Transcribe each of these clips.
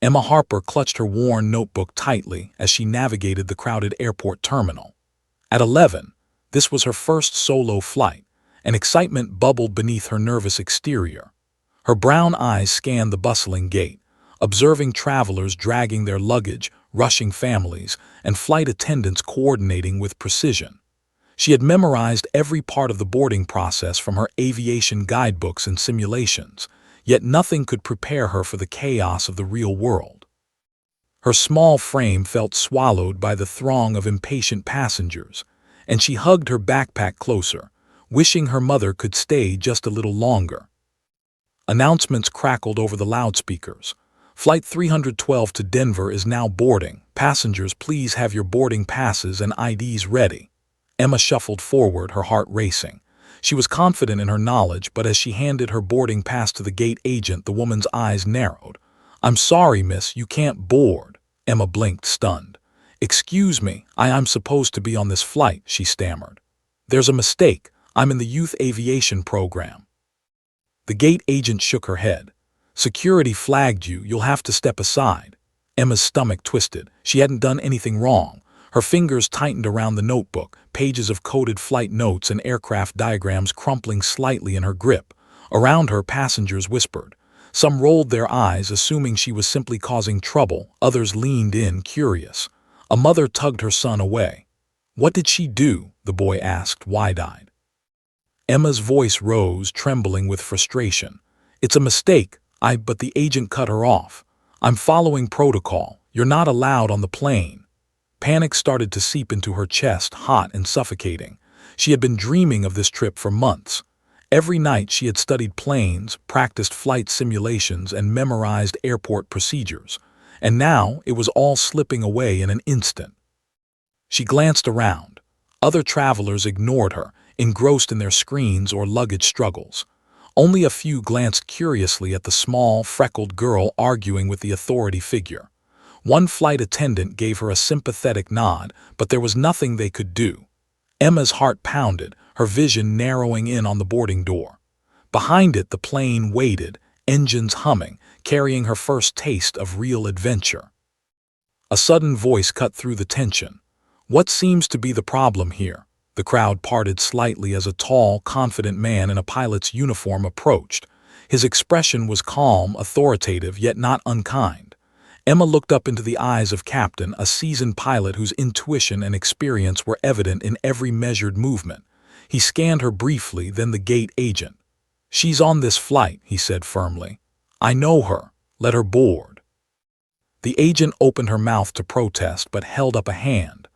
Emma Harper clutched her worn notebook tightly as she navigated the crowded airport terminal. At 11, this was her first solo flight, and excitement bubbled beneath her nervous exterior. Her brown eyes scanned the bustling gate, observing travelers dragging their luggage, rushing families, and flight attendants coordinating with precision. She had memorized every part of the boarding process from her aviation guidebooks and simulations, yet nothing could prepare her for the chaos of the real world. Her small frame felt swallowed by the throng of impatient passengers, and she hugged her backpack closer, wishing her mother could stay just a little longer. Announcements crackled over the loudspeakers. Flight 312 to Denver is now boarding. Passengers, please have your boarding passes and IDs ready. Emma shuffled forward, her heart racing. She was confident in her knowledge, but as she handed her boarding pass to the gate agent, the woman's eyes narrowed. "I'm sorry, miss, you can't board." Emma blinked, stunned. "Excuse me, I'm supposed to be on this flight," she stammered. "There's a mistake. I'm in the youth aviation program." The gate agent shook her head. "Security flagged you. You'll have to step aside." Emma's stomach twisted. She hadn't done anything wrong. Her fingers tightened around the notebook, pages of coded flight notes and aircraft diagrams crumpling slightly in her grip. Around her, passengers whispered. Some rolled their eyes, assuming she was simply causing trouble. Others leaned in, curious. A mother tugged her son away. "What did she do?" the boy asked, wide-eyed. Emma's voice rose, trembling with frustration. "It's a mistake. But the agent cut her off. I'm following protocol. You're not allowed on the plane." Panic started to seep into her chest, hot and suffocating. She had been dreaming of this trip for months. Every night she had studied planes, practiced flight simulations, and memorized airport procedures. And now it was all slipping away in an instant. She glanced around. Other travelers ignored her, engrossed in their screens or luggage struggles. Only a few glanced curiously at the small, freckled girl arguing with the authority figure. One flight attendant gave her a sympathetic nod, but there was nothing they could do. Emma's heart pounded, her vision narrowing in on the boarding door. Behind it, the plane waited, engines humming, carrying her first taste of real adventure. A sudden voice cut through the tension. "What seems to be the problem here?" The crowd parted slightly as a tall, confident man in a pilot's uniform approached. His expression was calm, authoritative, yet not unkind. Emma looked up into the eyes of Captain, a seasoned pilot whose intuition and experience were evident in every measured movement. He scanned her briefly, then the gate agent. "She's on this flight," he said firmly. "I know her. Let her board." The agent opened her mouth to protest, but held up a hand.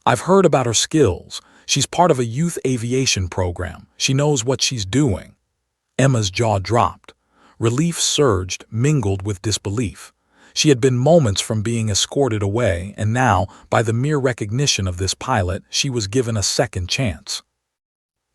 "I've heard about her skills. She's part of a youth aviation program. She knows what she's doing." Emma's jaw dropped. Relief surged, mingled with disbelief. She had been moments from being escorted away, and now, by the mere recognition of this pilot, she was given a second chance.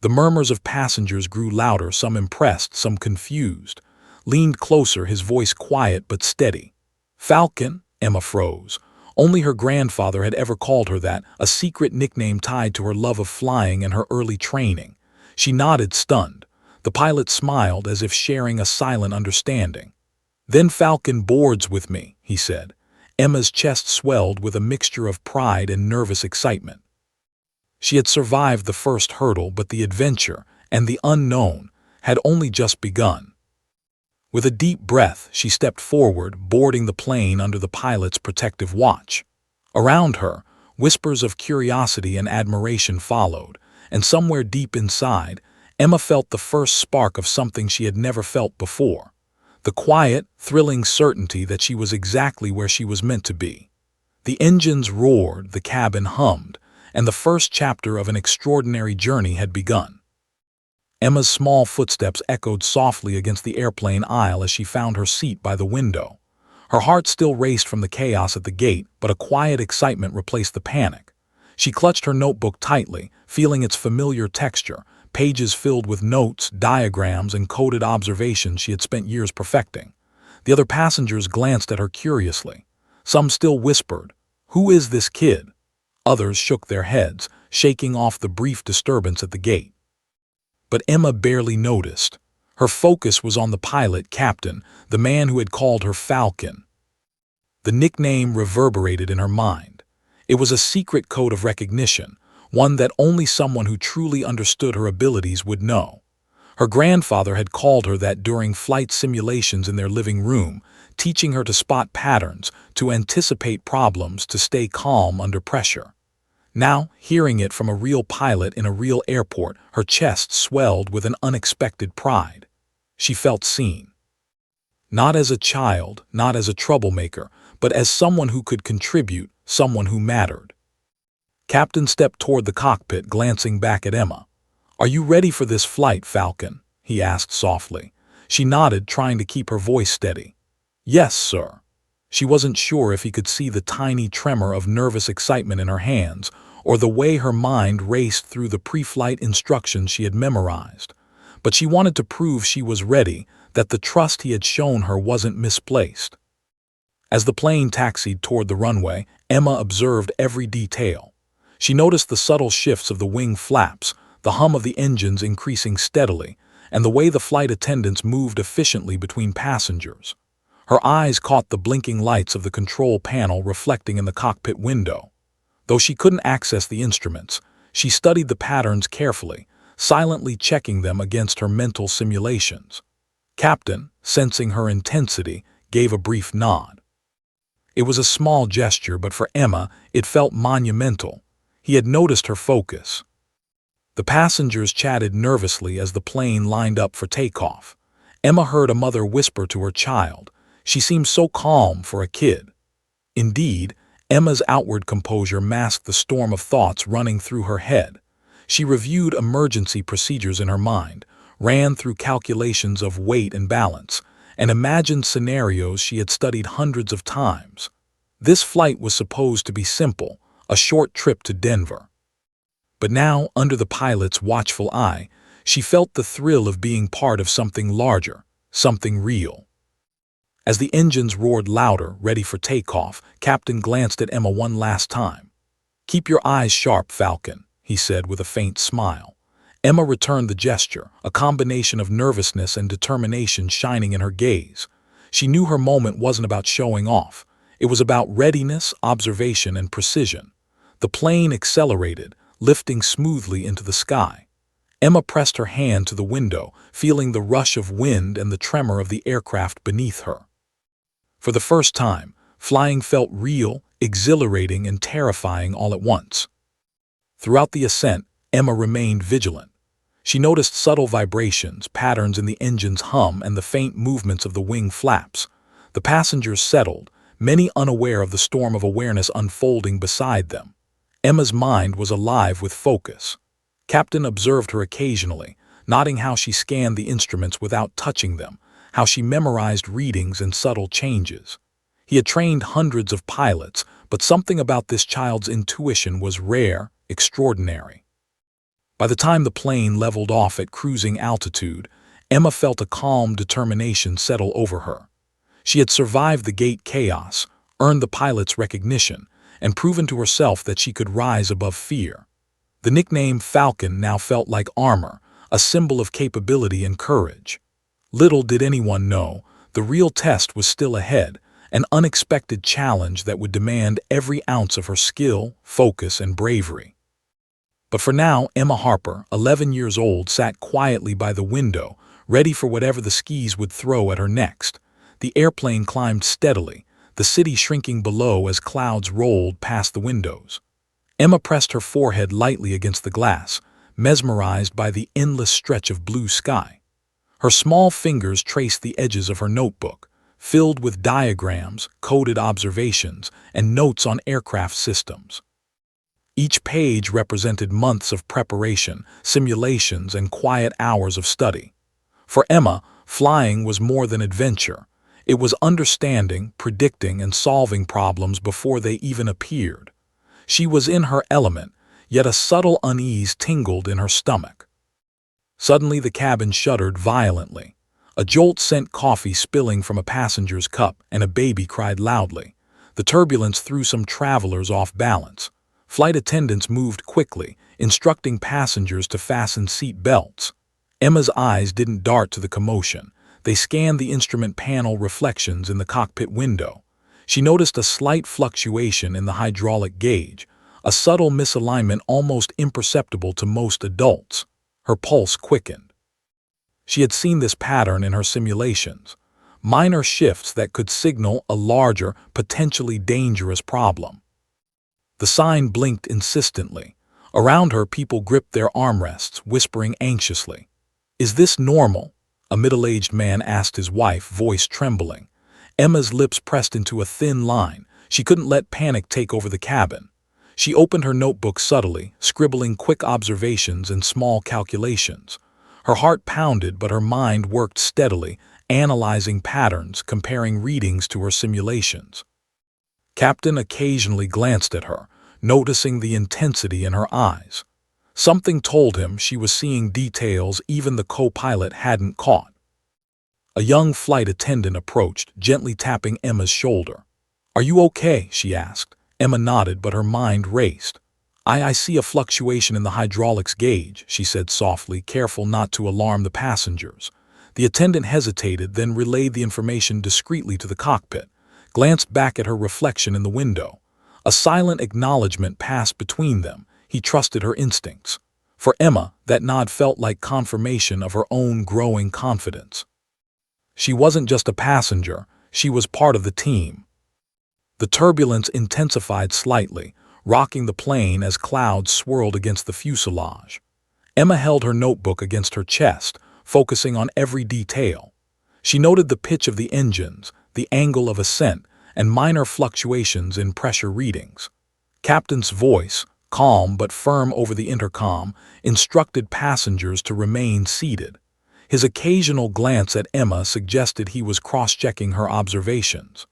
The murmurs of passengers grew louder, some impressed, some confused. Leaned closer, his voice quiet but steady. "Falcon?" Emma froze. Only her grandfather had ever called her that, a secret nickname tied to her love of flying and her early training. She nodded, stunned. The pilot smiled, as if sharing a silent understanding. "Then Falcon boards with me," he said. Emma's chest swelled with a mixture of pride and nervous excitement. She had survived the first hurdle, but the adventure, and the unknown, had only just begun. With a deep breath, she stepped forward, boarding the plane under the pilot's protective watch. Around her, whispers of curiosity and admiration followed, and somewhere deep inside, Emma felt the first spark of something she had never felt before. The quiet, thrilling certainty that she was exactly where she was meant to be. The engines roared, the cabin hummed, and the first chapter of an extraordinary journey had begun. Emma's small footsteps echoed softly against the airplane aisle as she found her seat by the window. Her heart still raced from the chaos at the gate, but a quiet excitement replaced the panic. She clutched her notebook tightly, feeling its familiar texture, pages filled with notes, diagrams, and coded observations she had spent years perfecting. The other passengers glanced at her curiously. Some still whispered, "Who is this kid?" Others shook their heads, shaking off the brief disturbance at the gate. But Emma barely noticed. Her focus was on the pilot, Captain, the man who had called her Falcon. The nickname reverberated in her mind. It was a secret code of recognition, one that only someone who truly understood her abilities would know. Her grandfather had called her that during flight simulations in their living room, teaching her to spot patterns, to anticipate problems, to stay calm under pressure. Now, hearing it from a real pilot in a real airport, her chest swelled with an unexpected pride. She felt seen. Not as a child, not as a troublemaker, but as someone who could contribute, someone who mattered. Captain stepped toward the cockpit, glancing back at Emma. "Are you ready for this flight, Falcon?" he asked softly. She nodded, trying to keep her voice steady. "Yes, sir." She wasn't sure if he could see the tiny tremor of nervous excitement in her hands, or the way her mind raced through the pre-flight instructions she had memorized. But she wanted to prove she was ready, that the trust he had shown her wasn't misplaced. As the plane taxied toward the runway, Emma observed every detail. She noticed the subtle shifts of the wing flaps, the hum of the engines increasing steadily, and the way the flight attendants moved efficiently between passengers. Her eyes caught the blinking lights of the control panel reflecting in the cockpit window. Though she couldn't access the instruments, she studied the patterns carefully, silently checking them against her mental simulations. Captain, sensing her intensity, gave a brief nod. It was a small gesture, but for Emma, it felt monumental. He had noticed her focus. The passengers chatted nervously as the plane lined up for takeoff. Emma heard a mother whisper to her child. She seemed so calm for a kid. Indeed, Emma's outward composure masked the storm of thoughts running through her head. She reviewed emergency procedures in her mind, ran through calculations of weight and balance, and imagined scenarios she had studied hundreds of times. This flight was supposed to be simple, a short trip to Denver. But now, under the pilot's watchful eye, she felt the thrill of being part of something larger, something real. As the engines roared louder, ready for takeoff, Captain glanced at Emma one last time. "Keep your eyes sharp, Falcon," he said with a faint smile. Emma returned the gesture, a combination of nervousness and determination shining in her gaze. She knew her moment wasn't about showing off. It was about readiness, observation, and precision. The plane accelerated, lifting smoothly into the sky. Emma pressed her hand to the window, feeling the rush of wind and the tremor of the aircraft beneath her. For the first time, flying felt real, exhilarating, and terrifying all at once. Throughout the ascent, Emma remained vigilant. She noticed subtle vibrations, patterns in the engine's hum, and the faint movements of the wing flaps. The passengers settled, many unaware of the storm of awareness unfolding beside them. Emma's mind was alive with focus. Captain observed her occasionally, noting how she scanned the instruments without touching them, how she memorized readings and subtle changes. He had trained hundreds of pilots, but something about this child's intuition was rare, extraordinary. By the time the plane leveled off at cruising altitude, Emma felt a calm determination settle over her. She had survived the gate chaos, earned the pilot's recognition, and proven to herself that she could rise above fear. The nickname Falcon now felt like armor, a symbol of capability and courage. Little did anyone know, the real test was still ahead, an unexpected challenge that would demand every ounce of her skill, focus, and bravery. But for now, Emma Harper, 11 years old, sat quietly by the window, ready for whatever the skies would throw at her next. The airplane climbed steadily, the city shrinking below as clouds rolled past the windows. Emma pressed her forehead lightly against the glass, mesmerized by the endless stretch of blue sky. Her small fingers traced the edges of her notebook, filled with diagrams, coded observations, and notes on aircraft systems. Each page represented months of preparation, simulations, and quiet hours of study. For Emma, flying was more than adventure. It was understanding, predicting, and solving problems before they even appeared. She was in her element, yet a subtle unease tingled in her stomach. Suddenly the cabin shuddered violently. A jolt sent coffee spilling from a passenger's cup, and a baby cried loudly. The turbulence threw some travelers off balance. Flight attendants moved quickly, instructing passengers to fasten seat belts. Emma's eyes didn't dart to the commotion. They scanned the instrument panel reflections in the cockpit window. She noticed a slight fluctuation in the hydraulic gauge, a subtle misalignment almost imperceptible to most adults. Her pulse quickened. She had seen this pattern in her simulations, minor shifts that could signal a larger, potentially dangerous problem. The sign blinked insistently. Around her, people gripped their armrests, whispering anxiously. "Is this normal?" a middle-aged man asked his wife, voice trembling. Emma's lips pressed into a thin line. She couldn't let panic take over the cabin. She opened her notebook subtly, scribbling quick observations and small calculations. Her heart pounded, but her mind worked steadily, analyzing patterns, comparing readings to her simulations. Captain occasionally glanced at her, noticing the intensity in her eyes. Something told him she was seeing details even the co-pilot hadn't caught. A young flight attendant approached, gently tapping Emma's shoulder. "Are you okay?" she asked. Emma nodded, but her mind raced. I see a fluctuation in the hydraulics gauge," she said softly, careful not to alarm the passengers. The attendant hesitated, then relayed the information discreetly to the cockpit, glanced back at her reflection in the window. A silent acknowledgement passed between them. He trusted her instincts. For Emma, that nod felt like confirmation of her own growing confidence. She wasn't just a passenger, she was part of the team. The turbulence intensified slightly, rocking the plane as clouds swirled against the fuselage. Emma held her notebook against her chest, focusing on every detail. She noted the pitch of the engines, the angle of ascent, and minor fluctuations in pressure readings. Captain's voice, calm but firm over the intercom, instructed passengers to remain seated. His occasional glance at Emma suggested he was cross-checking her observations.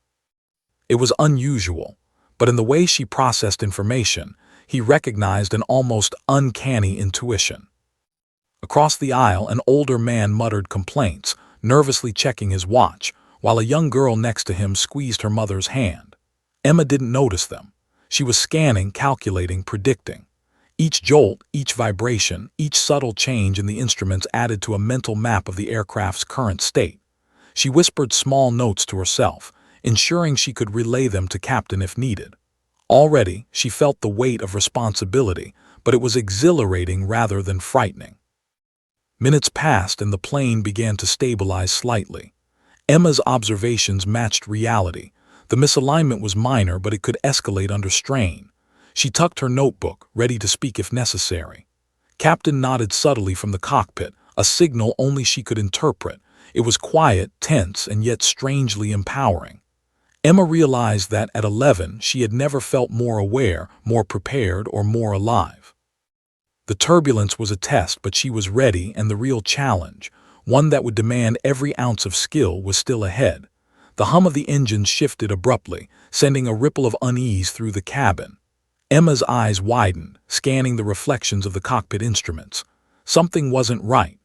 It was unusual, but in the way she processed information, he recognized an almost uncanny intuition. Across the aisle, an older man muttered complaints, nervously checking his watch, while a young girl next to him squeezed her mother's hand. Emma didn't notice them. She was scanning, calculating, predicting. Each jolt, each vibration, each subtle change in the instruments added to a mental map of the aircraft's current state. She whispered small notes to herself, ensuring she could relay them to Captain if needed. Already, she felt the weight of responsibility, but it was exhilarating rather than frightening. Minutes passed and the plane began to stabilize slightly. Emma's observations matched reality. The misalignment was minor, but it could escalate under strain. She tucked her notebook, ready to speak if necessary. Captain nodded subtly from the cockpit, a signal only she could interpret. It was quiet, tense, and yet strangely empowering. Emma realized that at 11 she had never felt more aware, more prepared, or more alive. The turbulence was a test, but she was ready, and the real challenge, one that would demand every ounce of skill, was still ahead. The hum of the engines shifted abruptly, sending a ripple of unease through the cabin. Emma's eyes widened, scanning the reflections of the cockpit instruments. Something wasn't right.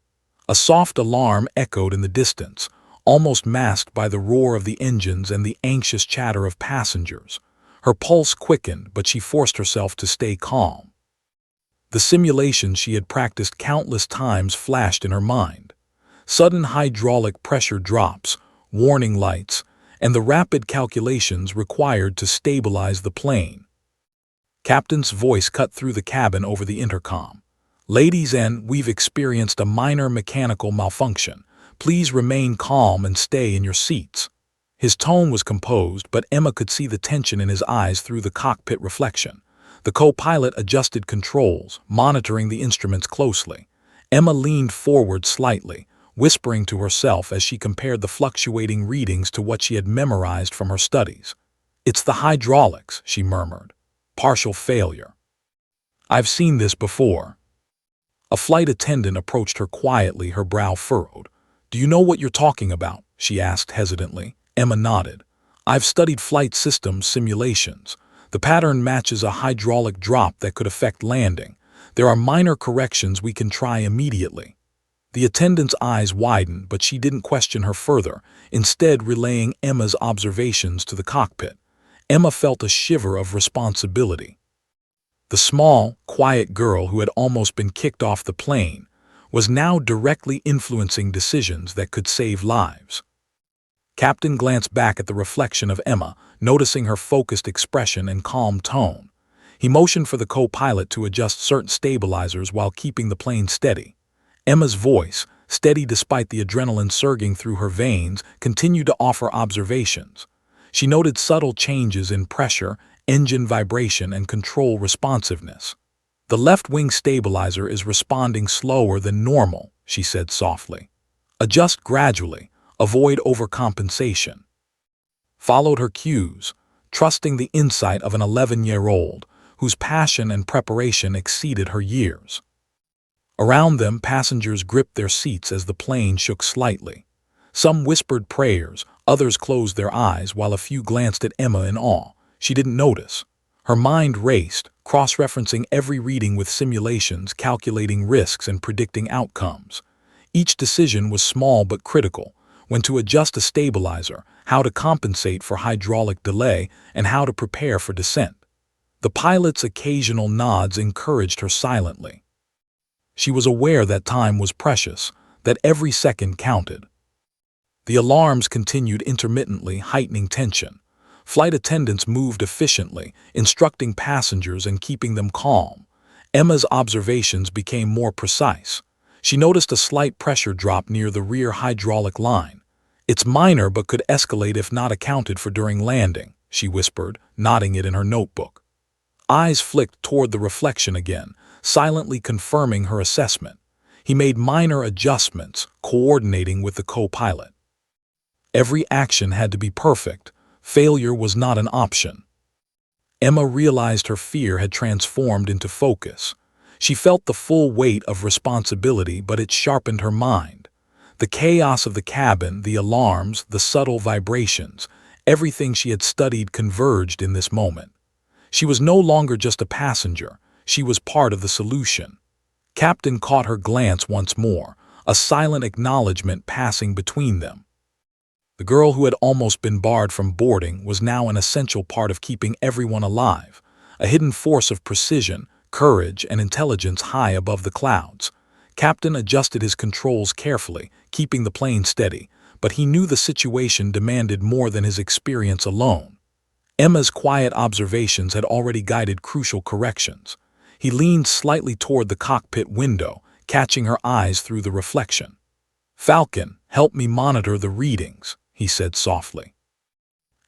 A soft alarm echoed in the distance, almost masked by the roar of the engines and the anxious chatter of passengers. Her pulse quickened, but she forced herself to stay calm. The simulations she had practiced countless times flashed in her mind. Sudden hydraulic pressure drops, warning lights, and the rapid calculations required to stabilize the plane. Captain's voice cut through the cabin over the intercom. "Ladies and we've experienced a minor mechanical malfunction. Please remain calm and stay in your seats." His tone was composed, but Emma could see the tension in his eyes through the cockpit reflection. The co-pilot adjusted controls, monitoring the instruments closely. Emma leaned forward slightly, whispering to herself as she compared the fluctuating readings to what she had memorized from her studies. "It's the hydraulics," she murmured. "Partial failure. I've seen this before." A flight attendant approached her quietly, her brow furrowed. "Do you know what you're talking about?" she asked hesitantly. Emma nodded. "I've studied flight systems simulations. The pattern matches a hydraulic drop that could affect landing. There are minor corrections we can try immediately." The attendant's eyes widened, but she didn't question her further, instead relaying Emma's observations to the cockpit. Emma felt a shiver of responsibility. The small, quiet girl who had almost been kicked off the plane was now directly influencing decisions that could save lives. Captain glanced back at the reflection of Emma, noticing her focused expression and calm tone. He motioned for the co-pilot to adjust certain stabilizers while keeping the plane steady. Emma's voice, steady despite the adrenaline surging through her veins, continued to offer observations. She noted subtle changes in pressure, engine vibration, and control responsiveness. "The left wing stabilizer is responding slower than normal," she said softly. "Adjust gradually, avoid overcompensation." Followed her cues, trusting the insight of an 11-year-old whose passion and preparation exceeded her years. Around them, passengers gripped their seats as the plane shook slightly. Some whispered prayers, others closed their eyes, while a few glanced at Emma in awe. She didn't notice. Her mind raced, cross-referencing every reading with simulations, calculating risks and predicting outcomes. Each decision was small but critical: when to adjust a stabilizer, how to compensate for hydraulic delay, and how to prepare for descent. The pilot's occasional nods encouraged her silently. She was aware that time was precious, that every second counted. The alarms continued intermittently, heightening tension. Flight attendants moved efficiently, instructing passengers and keeping them calm. Emma's observations became more precise. She noticed a slight pressure drop near the rear hydraulic line. "It's minor but could escalate if not accounted for during landing," she whispered, nodding it in her notebook. Eyes flicked toward the reflection again, silently confirming her assessment. He made minor adjustments, coordinating with the co-pilot. Every action had to be perfect. Failure was not an option. Emma realized her fear had transformed into focus. She felt the full weight of responsibility, but it sharpened her mind. The chaos of the cabin, the alarms, the subtle vibrations, everything she had studied converged in this moment. She was no longer just a passenger. She was part of the solution. Captain caught her glance once more, a silent acknowledgement passing between them. The girl who had almost been barred from boarding was now an essential part of keeping everyone alive, a hidden force of precision, courage, and intelligence high above the clouds. Captain adjusted his controls carefully, keeping the plane steady, but he knew the situation demanded more than his experience alone. Emma's quiet observations had already guided crucial corrections. He leaned slightly toward the cockpit window, catching her eyes through the reflection. "Falcon, help me monitor the readings," he said softly.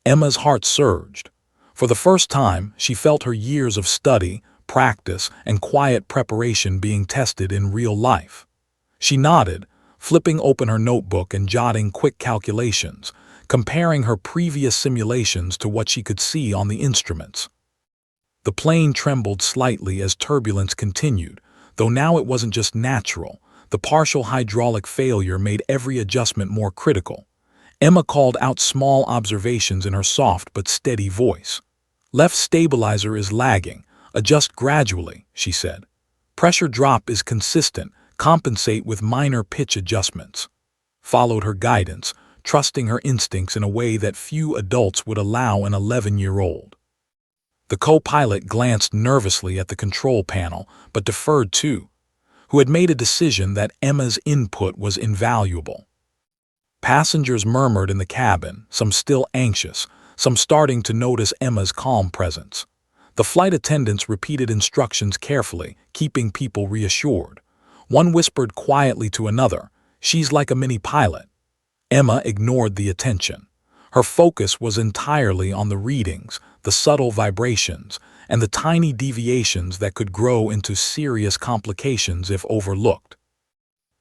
Emma's heart surged. For the first time, she felt her years of study, practice, and quiet preparation being tested in real life. She nodded, flipping open her notebook and jotting quick calculations, comparing her previous simulations to what she could see on the instruments. The plane trembled slightly as turbulence continued, though now it wasn't just natural. The partial hydraulic failure made every adjustment more critical. Emma called out small observations in her soft but steady voice. "Left stabilizer is lagging. Adjust gradually," she said. "Pressure drop is consistent. Compensate with minor pitch adjustments." Followed her guidance, trusting her instincts in a way that few adults would allow an 11-year-old. The co-pilot glanced nervously at the control panel, but deferred to, who had made a decision that Emma's input was invaluable. Passengers murmured in the cabin, some still anxious, some starting to notice Emma's calm presence. The flight attendants repeated instructions carefully, keeping people reassured. One whispered quietly to another, "She's like a mini pilot." Emma ignored the attention. Her focus was entirely on the readings, the subtle vibrations, and the tiny deviations that could grow into serious complications if overlooked.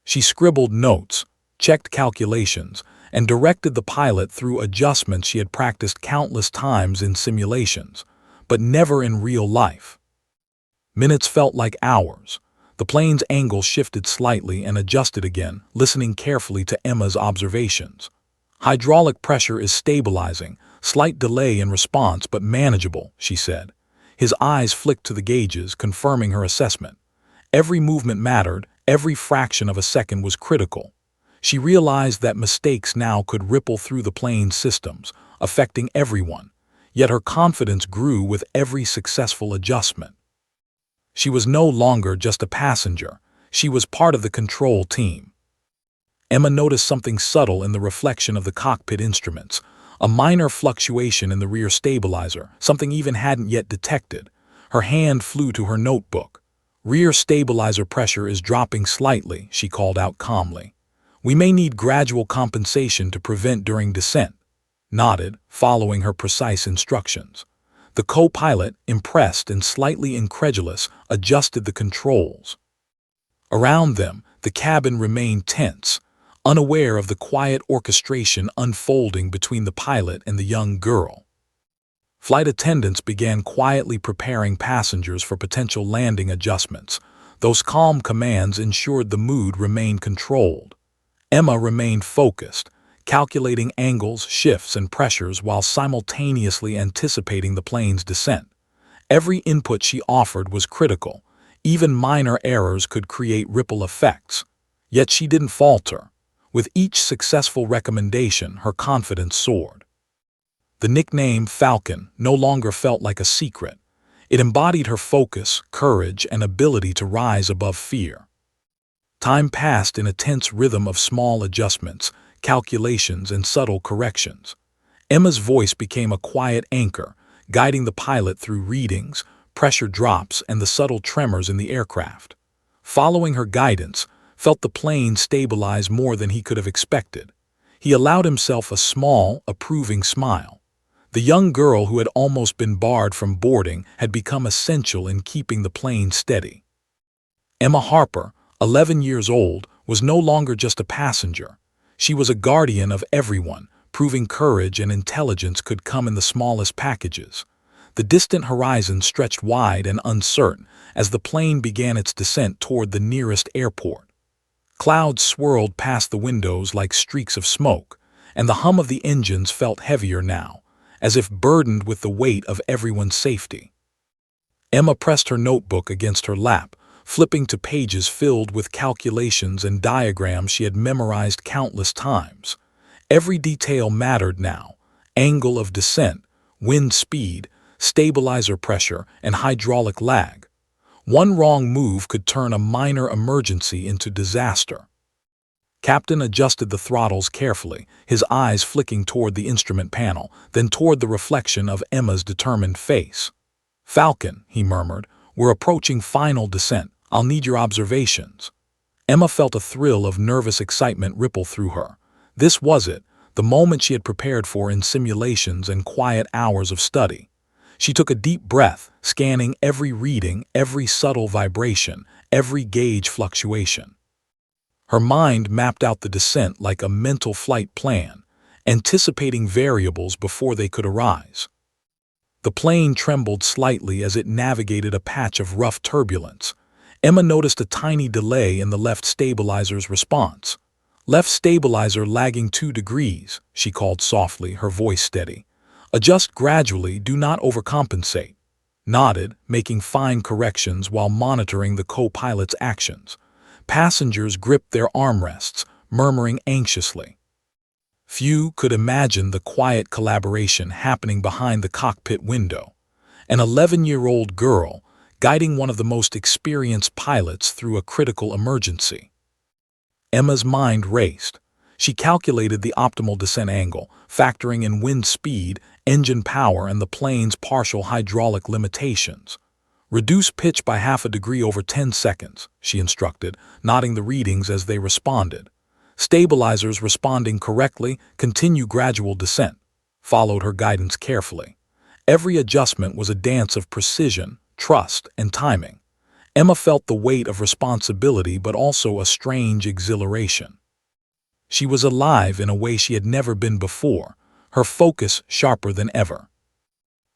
She scribbled notes, checked calculations, and directed the pilot through adjustments she had practiced countless times in simulations, but never in real life. Minutes felt like hours. The plane's angle shifted slightly and adjusted again, listening carefully to Emma's observations. "Hydraulic pressure is stabilizing, slight delay in response but manageable," she said. His eyes flicked to the gauges, confirming her assessment. Every movement mattered, every fraction of a second was critical. She realized that mistakes now could ripple through the plane's systems, affecting everyone, yet her confidence grew with every successful adjustment. She was no longer just a passenger, she was part of the control team. Emma noticed something subtle in the reflection of the cockpit instruments, a minor fluctuation in the rear stabilizer, something Eva hadn't yet detected. Her hand flew to her notebook. "Rear stabilizer pressure is dropping slightly," she called out calmly. "We may need gradual compensation to prevent during descent." Nodded, following her precise instructions. The co-pilot, impressed and slightly incredulous, adjusted the controls. Around them, the cabin remained tense, unaware of the quiet orchestration unfolding between the pilot and the young girl. Flight attendants began quietly preparing passengers for potential landing adjustments. Those calm commands ensured the mood remained controlled. Emma remained focused, calculating angles, shifts, and pressures while simultaneously anticipating the plane's descent. Every input she offered was critical. Even minor errors could create ripple effects. Yet she didn't falter. With each successful recommendation, her confidence soared. The nickname Falcon no longer felt like a secret. It embodied her focus, courage, and ability to rise above fear. Time passed in a tense rhythm of small adjustments, calculations, and subtle corrections. Emma's voice became a quiet anchor, guiding the pilot through readings, pressure drops, and the subtle tremors in the aircraft. Following her guidance, felt the plane stabilize more than he could have expected. He allowed himself a small, approving smile. The young girl who had almost been barred from boarding had become essential in keeping the plane steady. Emma Harper, 11 years old, was no longer just a passenger. She was a guardian of everyone, proving courage and intelligence could come in the smallest packages. The distant horizon stretched wide and uncertain as the plane began its descent toward the nearest airport. Clouds swirled past the windows like streaks of smoke, and the hum of the engines felt heavier now, as if burdened with the weight of everyone's safety. Emma pressed her notebook against her lap, flipping to pages filled with calculations and diagrams she had memorized countless times. Every detail mattered now: angle of descent, wind speed, stabilizer pressure, and hydraulic lag. One wrong move could turn a minor emergency into disaster. Captain adjusted the throttles carefully, his eyes flicking toward the instrument panel, then toward the reflection of Emma's determined face. "Falcon," he murmured, "we're approaching final descent. I'll need your observations." Emma felt a thrill of nervous excitement ripple through her. This was it, the moment she had prepared for in simulations and quiet hours of study. She took a deep breath, scanning every reading, every subtle vibration, every gauge fluctuation. Her mind mapped out the descent like a mental flight plan, anticipating variables before they could arise. The plane trembled slightly as it navigated a patch of rough turbulence. Emma noticed a tiny delay in the left stabilizer's response. "Left stabilizer lagging 2 degrees, she called softly, her voice steady. "Adjust gradually, do not overcompensate." Nodded, making fine corrections while monitoring the co-pilot's actions. Passengers gripped their armrests, murmuring anxiously. Few could imagine the quiet collaboration happening behind the cockpit window. An 11-year-old girl, guiding one of the most experienced pilots through a critical emergency. Emma's mind raced. She calculated the optimal descent angle, factoring in wind speed, engine power, and the plane's partial hydraulic limitations. "Reduce pitch by half a degree over 10 seconds, she instructed, nodding the readings as they responded. "Stabilizers responding correctly, continue gradual descent," followed her guidance carefully. Every adjustment was a dance of precision, trust, and timing. Emma felt the weight of responsibility but also a strange exhilaration. She was alive in a way she had never been before, her focus sharper than ever.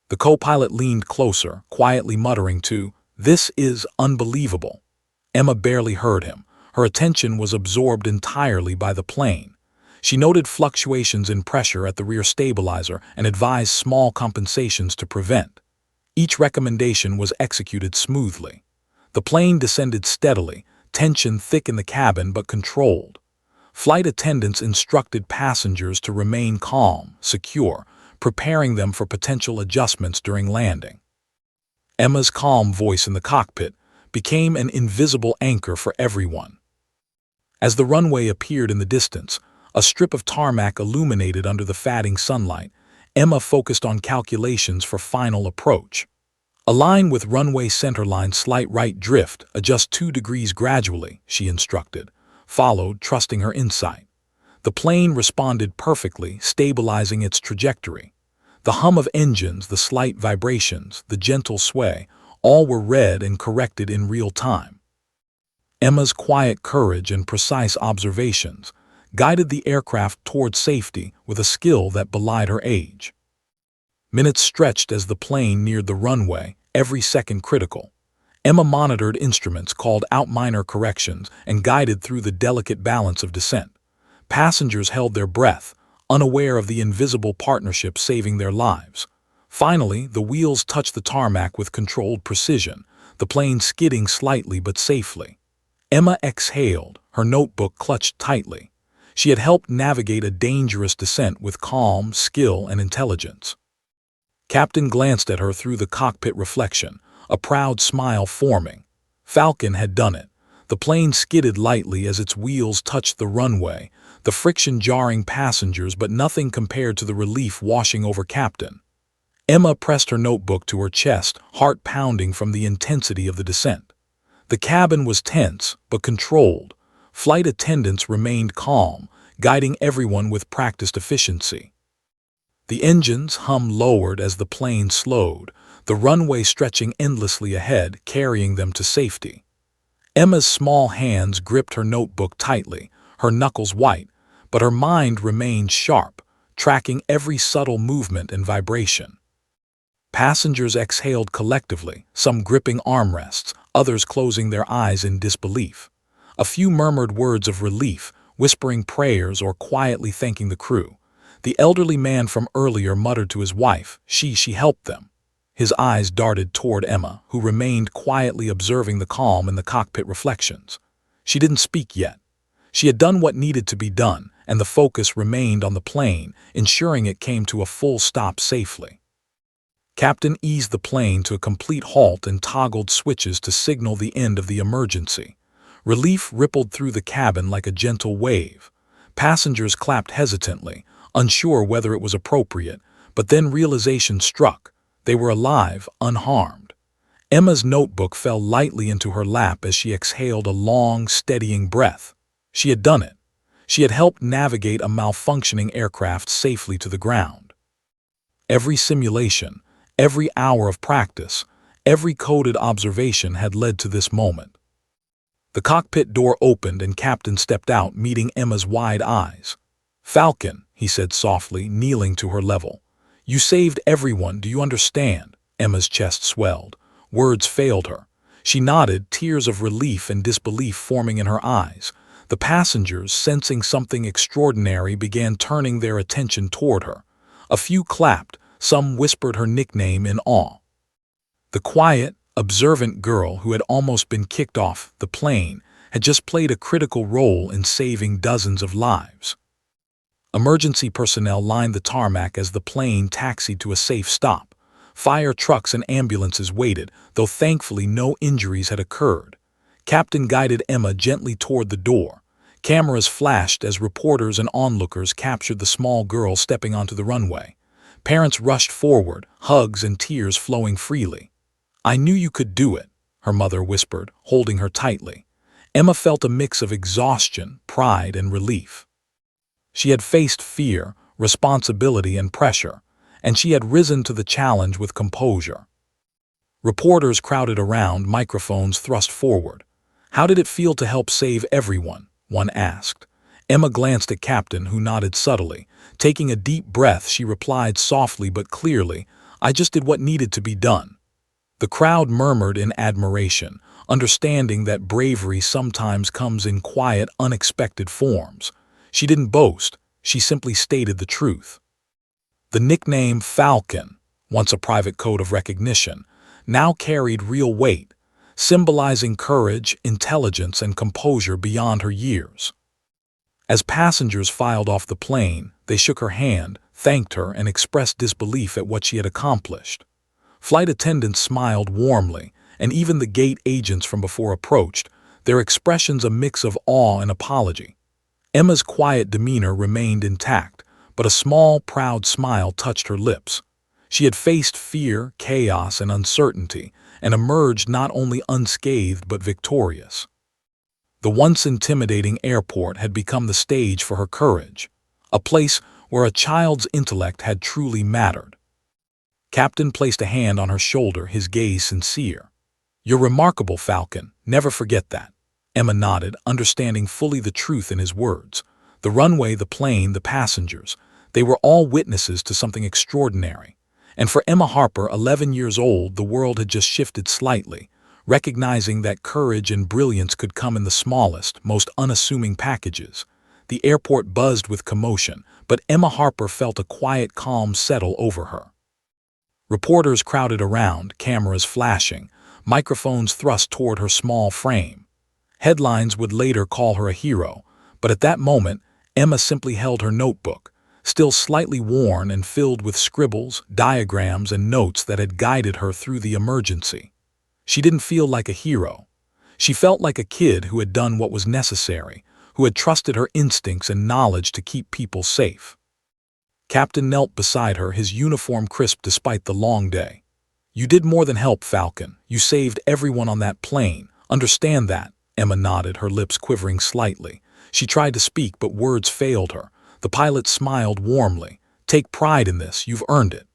The co-pilot leaned closer, quietly muttering "This is unbelievable." Emma barely heard him. Her attention was absorbed entirely by the plane. She noted fluctuations in pressure at the rear stabilizer and advised small compensations to prevent. Each recommendation was executed smoothly. The plane descended steadily, tension thick in the cabin but controlled. Flight attendants instructed passengers to remain calm, secure, preparing them for potential adjustments during landing. Emma's calm voice in the cockpit became an invisible anchor for everyone. As the runway appeared in the distance, a strip of tarmac illuminated under the fading sunlight. Emma focused on calculations for final approach. Align with runway centerline, slight right drift, adjust 2 degrees gradually, she instructed, followed, trusting her insight. The plane responded perfectly, stabilizing its trajectory. The hum of engines, the slight vibrations, the gentle sway, all were read and corrected in real time. Emma's quiet courage and precise observations guided the aircraft toward safety with a skill that belied her age. Minutes stretched as the plane neared the runway, every second critical. Emma monitored instruments, called out minor corrections, and guided through the delicate balance of descent. Passengers held their breath, unaware of the invisible partnership saving their lives. Finally, the wheels touched the tarmac with controlled precision, the plane skidding slightly but safely. Emma exhaled, her notebook clutched tightly. She had helped navigate a dangerous descent with calm, skill, and intelligence. Captain glanced at her through the cockpit reflection, a proud smile forming. Falcon had done it. The plane skidded lightly as its wheels touched the runway, the friction jarring passengers but nothing compared to the relief washing over Captain. Emma pressed her notebook to her chest, heart pounding from the intensity of the descent. The cabin was tense, but controlled. Flight attendants remained calm, guiding everyone with practiced efficiency. The engine's hum lowered as the plane slowed, the runway stretching endlessly ahead, carrying them to safety. Emma's small hands gripped her notebook tightly, her knuckles white, but her mind remained sharp, tracking every subtle movement and vibration. Passengers exhaled collectively, some gripping armrests, others closing their eyes in disbelief. A few murmured words of relief, whispering prayers or quietly thanking the crew. The elderly man from earlier muttered to his wife, she helped them. His eyes darted toward Emma, who remained quietly observing the calm in the cockpit reflections. She didn't speak yet. She had done what needed to be done, and the focus remained on the plane, ensuring it came to a full stop safely. Captain eased the plane to a complete halt and toggled switches to signal the end of the emergency. Relief rippled through the cabin like a gentle wave. Passengers clapped hesitantly, unsure whether it was appropriate, but then realization struck. They were alive, unharmed. Emma's notebook fell lightly into her lap as she exhaled a long, steadying breath. She had done it. She had helped navigate a malfunctioning aircraft safely to the ground. Every simulation, every hour of practice, every coded observation had led to this moment. The cockpit door opened and Captain stepped out, meeting Emma's wide eyes. "Falcon," he said softly, kneeling to her level. "You saved everyone, do you understand?" Emma's chest swelled. Words failed her. She nodded, tears of relief and disbelief forming in her eyes. The passengers, sensing something extraordinary, began turning their attention toward her. A few clapped, some whispered her nickname in awe. The quiet, observant girl who had almost been kicked off the plane had just played a critical role in saving dozens of lives. Emergency personnel lined the tarmac as the plane taxied to a safe stop. Fire trucks and ambulances waited, though thankfully no injuries had occurred. Captain guided Emma gently toward the door. Cameras flashed as reporters and onlookers captured the small girl stepping onto the runway. Parents rushed forward, hugs and tears flowing freely. "I knew you could do it," her mother whispered, holding her tightly. Emma felt a mix of exhaustion, pride, and relief. She had faced fear, responsibility, and pressure, and she had risen to the challenge with composure. Reporters crowded around, microphones thrust forward. "How did it feel to help save everyone?" one asked. Emma glanced at Captain, who nodded subtly. Taking a deep breath, she replied softly but clearly, "I just did what needed to be done." The crowd murmured in admiration, understanding that bravery sometimes comes in quiet, unexpected forms. She didn't boast, she simply stated the truth. The nickname Falcon, once a private code of recognition, now carried real weight, symbolizing courage, intelligence, and composure beyond her years. As passengers filed off the plane, they shook her hand, thanked her, and expressed disbelief at what she had accomplished. Flight attendants smiled warmly, and even the gate agents from before approached, their expressions a mix of awe and apology. Emma's quiet demeanor remained intact, but a small, proud smile touched her lips. She had faced fear, chaos, and uncertainty, and emerged not only unscathed but victorious. The once intimidating airport had become the stage for her courage, a place where a child's intellect had truly mattered. Captain placed a hand on her shoulder, his gaze sincere. "You're remarkable, Falcon. Never forget that." Emma nodded, understanding fully the truth in his words. The runway, the plane, the passengers, they were all witnesses to something extraordinary. And for Emma Harper, 11 years old, the world had just shifted slightly, recognizing that courage and brilliance could come in the smallest, most unassuming packages. The airport buzzed with commotion, but Emma Harper felt a quiet calm settle over her. Reporters crowded around, cameras flashing, microphones thrust toward her small frame. Headlines would later call her a hero, but at that moment, Emma simply held her notebook, still slightly worn and filled with scribbles, diagrams, and notes that had guided her through the emergency. She didn't feel like a hero. She felt like a kid who had done what was necessary, who had trusted her instincts and knowledge to keep people safe. Captain knelt beside her, his uniform crisp despite the long day. "You did more than help, Falcon. You saved everyone on that plane. Understand that." Emma nodded, her lips quivering slightly. She tried to speak, but words failed her. The pilot smiled warmly. "Take pride in this. You've earned it."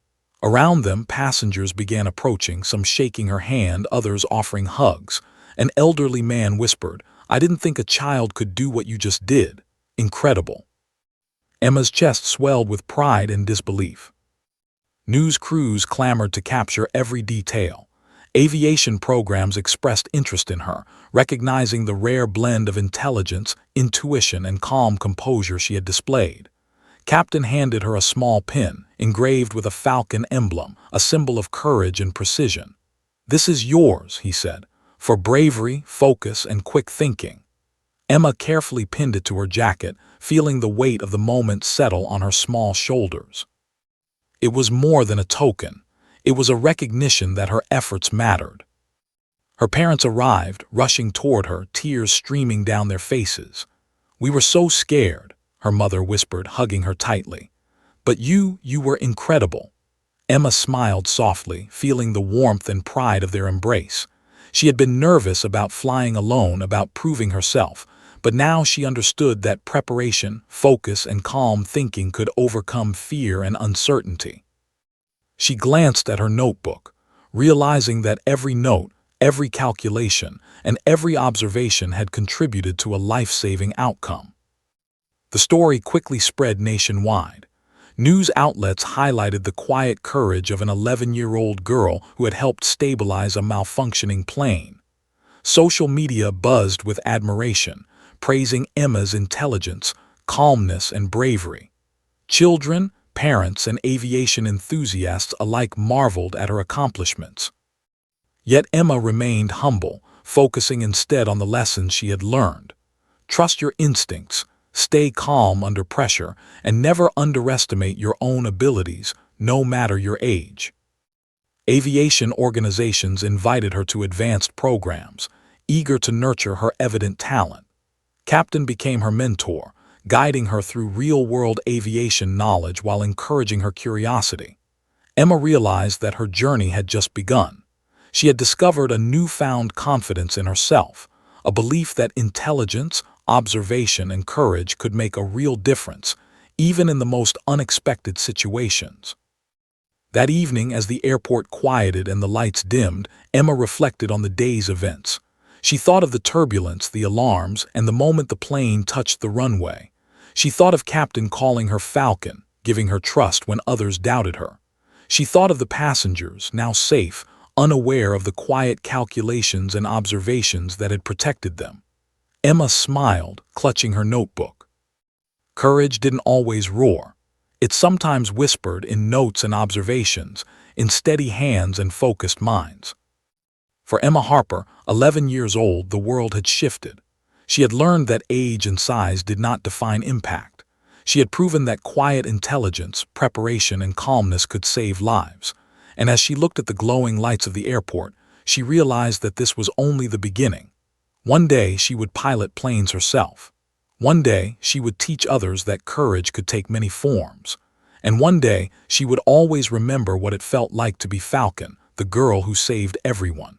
Around them, passengers began approaching, some shaking her hand, others offering hugs. An elderly man whispered, "I didn't think a child could do what you just did. Incredible." Emma's chest swelled with pride and disbelief. News crews clamored to capture every detail. Aviation programs expressed interest in her, recognizing the rare blend of intelligence, intuition, and calm composure she had displayed. Captain handed her a small pin, engraved with a falcon emblem, a symbol of courage and precision. "This is yours," he said, "for bravery, focus, and quick thinking." Emma carefully pinned it to her jacket, feeling the weight of the moment settle on her small shoulders. It was more than a token. It was a recognition that her efforts mattered. Her parents arrived, rushing toward her, tears streaming down their faces. "We were so scared," her mother whispered, hugging her tightly. "But you were incredible." Emma smiled softly, feeling the warmth and pride of their embrace. She had been nervous about flying alone, about proving herself, but now she understood that preparation, focus, and calm thinking could overcome fear and uncertainty. She glanced at her notebook, realizing that every note, every calculation, and every observation had contributed to a life-saving outcome. The story quickly spread nationwide. News outlets highlighted the quiet courage of an 11-year-old girl who had helped stabilize a malfunctioning plane. Social media buzzed with admiration, praising Emma's intelligence, calmness, and bravery. Children, parents, and aviation enthusiasts alike marveled at her accomplishments. Yet Emma remained humble, focusing instead on the lessons she had learned. Trust your instincts, stay calm under pressure, and never underestimate your own abilities, no matter your age. Aviation organizations invited her to advanced programs, eager to nurture her evident talent. Captain became her mentor, guiding her through real-world aviation knowledge while encouraging her curiosity. Emma realized that her journey had just begun. She had discovered a newfound confidence in herself, a belief that intelligence, observation, and courage could make a real difference, even in the most unexpected situations. That evening, as the airport quieted and the lights dimmed, Emma reflected on the day's events. She thought of the turbulence, the alarms, and the moment the plane touched the runway. She thought of Captain calling her Falcon, giving her trust when others doubted her. She thought of the passengers, now safe, unaware of the quiet calculations and observations that had protected them. Emma smiled, clutching her notebook. Courage didn't always roar. It sometimes whispered in notes and observations, in steady hands and focused minds. For Emma Harper, 11 years old, the world had shifted. She had learned that age and size did not define impact. She had proven that quiet intelligence, preparation, and calmness could save lives. And as she looked at the glowing lights of the airport, she realized that this was only the beginning. One day she would pilot planes herself. One day she would teach others that courage could take many forms. And one day she would always remember what it felt like to be Falcon, the girl who saved everyone.